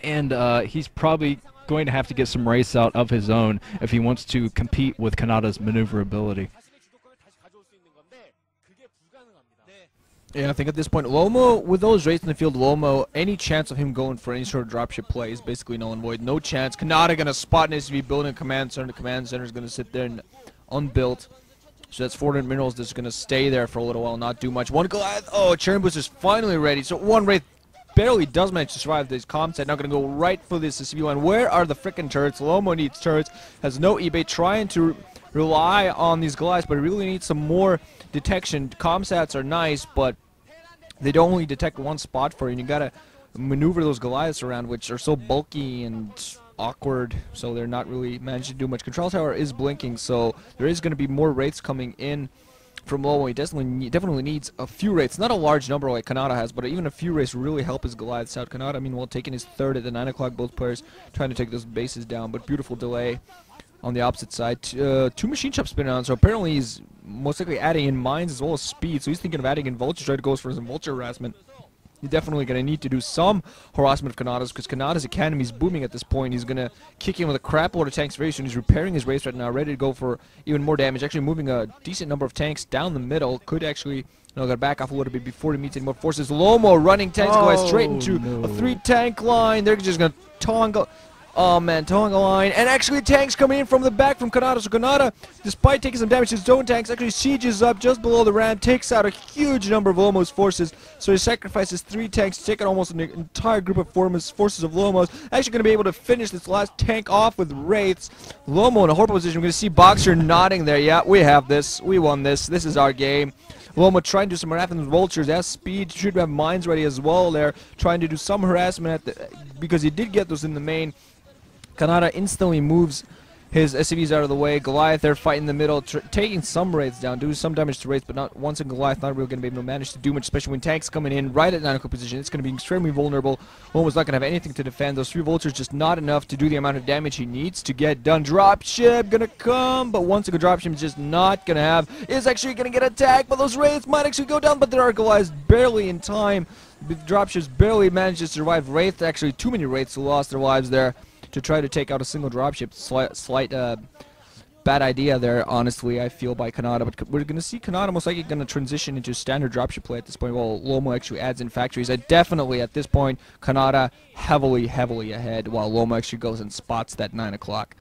and he's probably going to have to get some race out of his own if he wants to compete with Canata's maneuverability. Yeah, I think at this point, Lomo, with those rates in the field, Lomo, any chance of him going for any sort of dropship play is basically null and void. No chance. Canata going to spot an SCV, building a command center. The command center is going to sit there and unbuilt. So that's 400 minerals that's going to stay there for a little while, not do much. One Goliath. Oh, Terran boost is finally ready. So one Wraith barely does manage to survive this comm set. Now going to go right for this SCV line. Where are the frickin' turrets? Lomo needs turrets. Has no eBay. Trying to rely on these Goliaths, but really needs some more detection. Comsats are nice, but they don't only detect one spot for you, and you gotta maneuver those Goliaths around, which are so bulky and awkward, so they're not really managing to do much. Control tower is blinking, so there is going to be more Wraiths coming in from Lomo. He definitely needs a few Wraiths, not a large number like Canata has, but even a few Wraiths really help his Goliaths out. Canata, meanwhile, taking his third at the 9 o'clock, both players trying to take those bases down, but beautiful delay on the opposite side. 2 machine shops spinning on, so apparently he's most likely adding in mines as well as speed, so he's thinking of adding in vultures. Trying to go for some vulture harassment. He's definitely going to need to do some harassment of Canata's, because Canata's academy is booming at this point. He's going to kick in with a crap load of tanks very soon. He's repairing his race right now, ready to go for even more damage. Actually moving a decent number of tanks down the middle. Could actually, got to back off a little bit before he meets any more forces. Lomo running tanks going straight into a 3-tank line. They're just going to Tonga. Oh man, Tonga line, and actually tanks coming in from the back from Canata. So Canata, despite taking some damage to his own tanks, actually sieges up just below the ram, takes out a huge number of Lomo's forces. So he sacrifices 3 tanks, taking almost an entire group of forces of Lomo's. Actually going to be able to finish this last tank off with Wraiths. Lomo in a horrible position. We're going to see Boxer nodding there. Yeah, we have this. We won this. This is our game. Lomo trying to do some harassment with vultures. Has speed, should have mines ready as well there. Trying to do some harassment because he did get those in the main. Canata instantly moves his SCVs out of the way. Goliath there fighting in the middle, taking some Wraiths down, doing some damage to Wraiths, but not once in Goliath, not really going to be able to manage to do much, especially when tanks coming in right at 9 o'clock position. It's going to be extremely vulnerable. Lomo's not going to have anything to defend. Those 3 vultures just not enough to do the amount of damage he needs to get done. Dropship going to come, but once again, dropship is just not going to have. Is actually going to get attacked, but those Wraiths might actually go down, but there are Goliaths barely in time. The dropships barely managed to survive. Wraith, actually too many Wraiths who lost their lives there to try to take out a single dropship. Slight bad idea there, honestly, I feel, by Canata. But we're going to see Canata most likely going to transition into standard dropship play at this point, while Lomo actually adds in factories. Definitely, at this point, Canata heavily ahead, while Lomo actually goes and spots that 9 o'clock.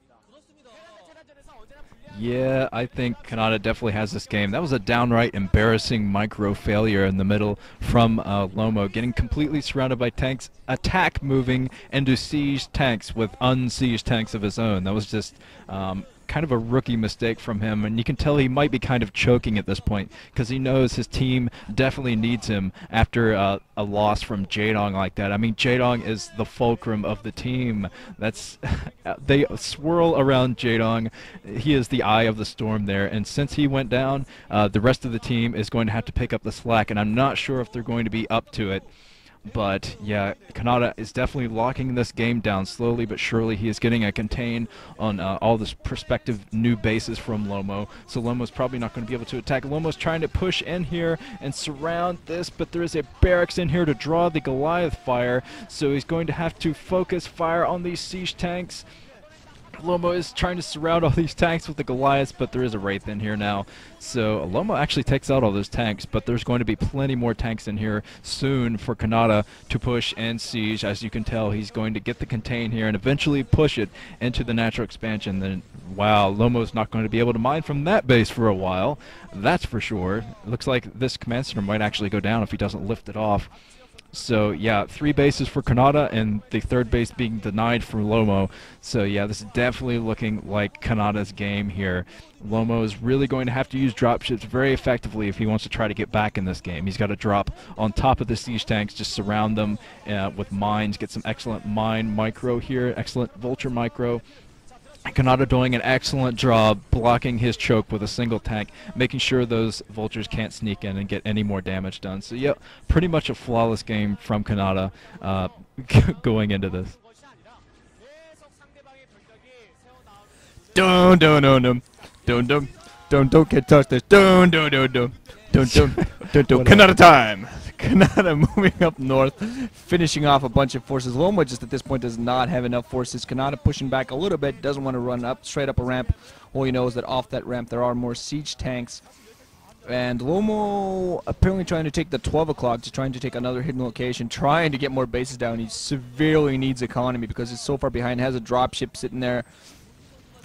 Yeah, I think Canata definitely has this game. That was a downright embarrassing micro failure in the middle from Lomo, getting completely surrounded by tanks, attack moving into siege tanks with unsieged tanks of his own. That was just kind of a rookie mistake from him, and you can tell he might be kind of choking at this point because he knows his team definitely needs him after a loss from Jaedong like that. I mean, Jaedong is the fulcrum of the team. That's they swirl around Jaedong. He is the eye of the storm there, and since he went down, the rest of the team is going to have to pick up the slack, and I'm not sure if they're going to be up to it. But yeah, Canata is definitely locking this game down slowly but surely. He is getting a contain on all this prospective new bases from Lomo. So Lomo's probably not going to be able to attack. Lomo's trying to push in here and surround this, but there is a barracks in here to draw the Goliath fire. So he's going to have to focus fire on these siege tanks. Lomo is trying to surround all these tanks with the Goliaths, but there is a Wraith in here now. So Lomo actually takes out all those tanks, but there's going to be plenty more tanks in here soon for Canata to push and siege. As you can tell, he's going to get the contain here and eventually push it into the natural expansion. Then, wow, Lomo's not going to be able to mine from that base for a while. That's for sure. It looks like this command center might actually go down if he doesn't lift it off. So yeah, 3 bases for Canata and the 3rd base being denied for Lomo. So yeah, this is definitely looking like Kanata's game here. Lomo is really going to have to use dropships very effectively if he wants to try to get back in this game. He's got to drop on top of the siege tanks, just surround them with mines, get some excellent mine micro here, excellent vulture micro. Canata doing an excellent job blocking his choke with a single tank, making sure those vultures can't sneak in and get any more damage done. So yeah, pretty much a flawless game from Canata going into this. Don't get touched. Don't. Canata time. Canata moving up north, finishing off a bunch of forces. Lomo just at this point does not have enough forces. Canata pushing back a little bit, doesn't want to run up straight up a ramp. All he knows that off that ramp there are more siege tanks. And Lomo apparently trying to take the 12 o'clock, just trying to take another hidden location, trying to get more bases down. He severely needs economy because he's so far behind. Has a dropship sitting there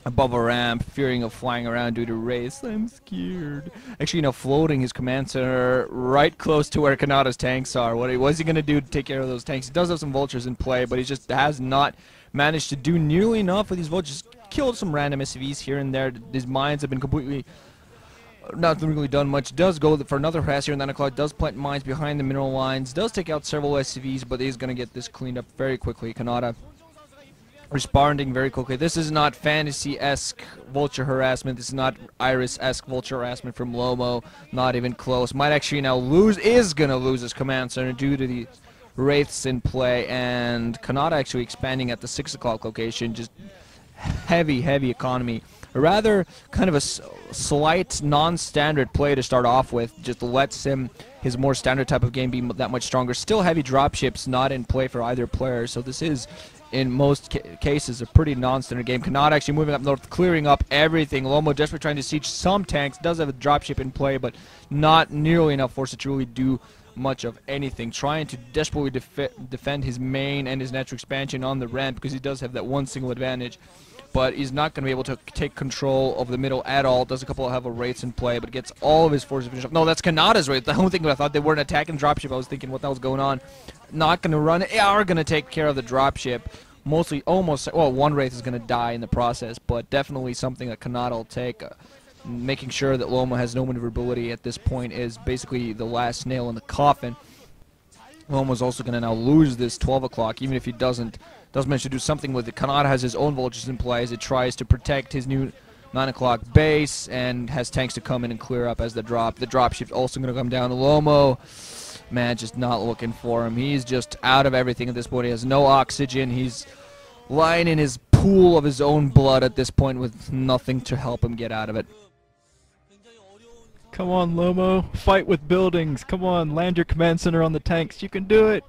above a ramp, fearing of flying around due to race. I'm scared. Actually, you know, floating his command center right close to where Kanata's tanks are. What is he going to do to take care of those tanks? He does have some vultures in play, but he just has not managed to do nearly enough with these vultures. Killed some random SCVs here and there. His mines have been completely... not really done much. Does go for another harass here in 9 o'clock. Does plant mines behind the mineral lines. Does take out several SCVs, but he's going to get this cleaned up very quickly. Kanata responding very quickly. This is not fantasy-esque vulture harassment. This is not Iris-esque vulture harassment from Lomo. Not even close. Might actually now lose, is going to lose his command center due to the wraiths in play, and Canata actually expanding at the 6 o'clock location. Just heavy economy. A rather kind of a slight non-standard play to start off with. Just lets him, his more standard type of game, be that much stronger. Still heavy dropships not in play for either player, so this is in most cases a pretty non-standard game. Canata actually moving up north, clearing up everything. Lomo desperately trying to siege some tanks. Does have a dropship in play, but not nearly enough force to really do much of anything. Trying to desperately defend his main and his natural expansion on the ramp because he does have that one single advantage. But he's not going to be able to take control of the middle at all. Does a couple of have a wraiths in play, but gets all of his forces finished up. No, that's Kanata's wraith. The only thing I thought they weren't attacking dropship. I was thinking what the hell's going on. Not going to run. They are going to take care of the dropship. Mostly, almost, well, one wraith is going to die in the process, but definitely something that Canata will take. Making sure that Lomo has no maneuverability at this point is basically the last nail in the coffin. Lomo's also going to now lose this 12 o'clock, even if he does manage to do something with it. Canata has his own vultures in play as it tries to protect his new 9 o'clock base and has tanks to come in and clear up as the dropship's also going to come down. Lomo, man, just not looking for him. He's just out of everything at this point. He has no oxygen. He's lying in his pool of his own blood at this point with nothing to help him get out of it. Come on, Lomo. Fight with buildings. Come on, land your command center on the tanks. You can do it.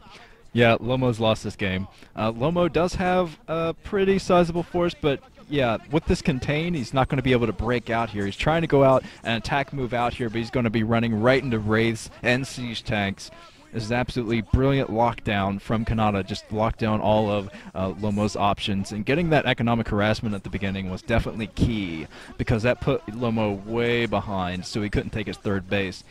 Yeah, Lomo's lost this game. Lomo does have a pretty sizable force, but yeah, with this contain, he's not going to be able to break out here. He's trying to go out and attack move out here, but he's going to be running right into wraiths and siege tanks. This is absolutely brilliant lockdown from Canata. Just lock down all of Lomo's options. And getting that economic harassment at the beginning was definitely key, because that put Lomo way behind, so he couldn't take his third base.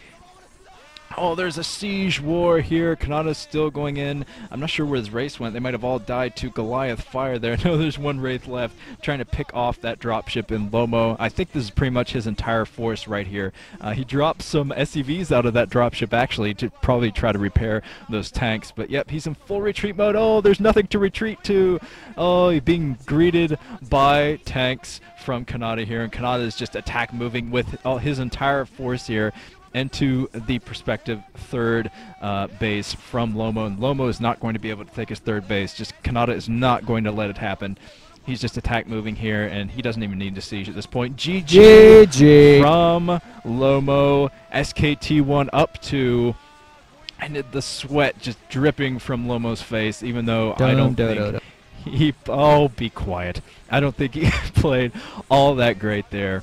Oh, there's a siege war here. Kanata's still going in. I'm not sure where his wraiths went. They might have all died to Goliath fire there. No, there's one wraith left trying to pick off that dropship in Lomo. I think this is pretty much his entire force right here. He dropped some SCVs out of that dropship actually to probably try to repair those tanks. But yep, he's in full retreat mode. Oh, there's nothing to retreat to. Oh, he's being greeted by tanks from Canata here. And Canata is just attack moving with all his entire force here into the prospective third base from Lomo, and Lomo is not going to be able to take his third base. Just Canata is not going to let it happen. He's just attack moving here, and he doesn't even need to siege at this point. GG from Lomo. SKT1 up 2, and the sweat just dripping from Lomo's face, even though I don't think he... Oh, be quiet. I don't think he played all that great there.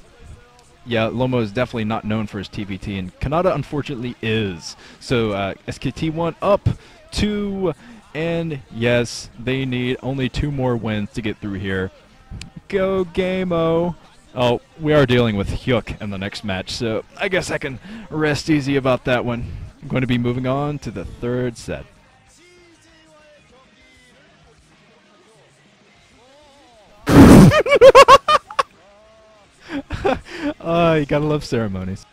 Yeah, Lomo is definitely not known for his TVT, and Canata unfortunately is. So SKT1 up 2, and yes, they need only 2 more wins to get through here. Go Game-O! Oh, we are dealing with Hyuk in the next match, so I guess I can rest easy about that one. I'm going to be moving on to the third set. You gotta love ceremonies.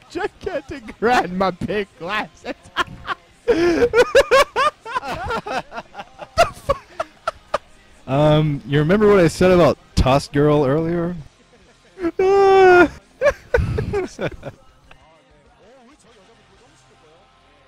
Gigantic grandma pig glasses. You remember what I said about Toss Girl earlier?